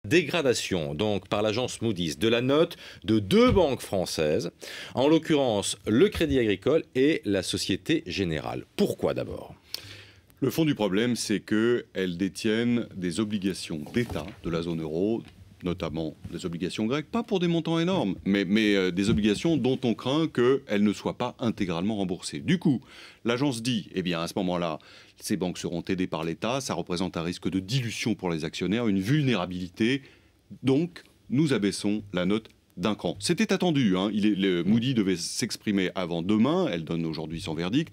Dégradation, donc, par l'agence Moody's, de la note de deux banques françaises, en l'occurrence le Crédit Agricole et la Société Générale. Pourquoi d'abord ? Le fond du problème, c'est qu'elles détiennent des obligations d'État de la zone euro, notamment des obligations grecques, pas pour des montants énormes, mais des obligations dont on craint qu'elles ne soient pas intégralement remboursées. Du coup, l'agence dit, eh bien à ce moment-là, ces banques seront aidées par l'État, ça représente un risque de dilution pour les actionnaires, une vulnérabilité, donc nous abaissons la note d'un cran. C'était attendu, hein. Moody devait s'exprimer avant demain, elle donne aujourd'hui son verdict.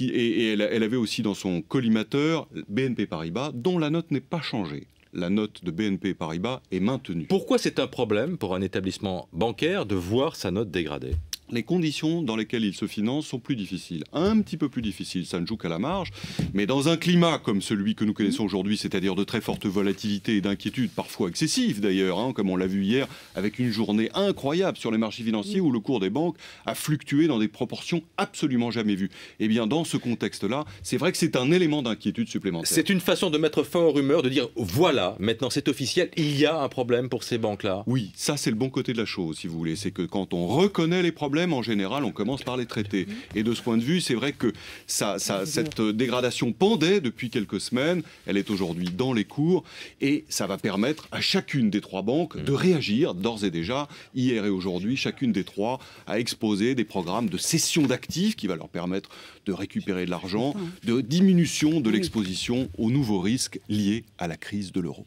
Elle avait aussi dans son collimateur BNP Paribas, dont la note n'est pas changée. La note de BNP Paribas est maintenue. Pourquoi c'est un problème pour un établissement bancaire de voir sa note dégradée ? Les conditions dans lesquelles il se finance sont plus difficiles, un petit peu plus difficiles, ça ne joue qu'à la marge, mais dans un climat comme celui que nous connaissons aujourd'hui, c'est-à-dire de très forte volatilité et d'inquiétude, parfois excessive d'ailleurs, hein, comme on l'a vu hier, avec une journée incroyable sur les marchés financiers où le cours des banques a fluctué dans des proportions absolument jamais vues. Eh bien, dans ce contexte-là, c'est vrai que c'est un élément d'inquiétude supplémentaire. C'est une façon de mettre fin aux rumeurs, de dire voilà, maintenant c'est officiel, il y a un problème pour ces banques-là. Oui, ça c'est le bon côté de la chose, si vous voulez, c'est que quand on reconnaît les problèmes, en général, on commence par les traiter. Et de ce point de vue, c'est vrai que cette dégradation pendait depuis quelques semaines. Elle est aujourd'hui dans les cours. Et ça va permettre à chacune des trois banques de réagir, d'ores et déjà, hier et aujourd'hui, chacune des trois a exposé des programmes de cession d'actifs qui va leur permettre de récupérer de l'argent, de diminution de l'exposition aux nouveaux risques liés à la crise de l'euro.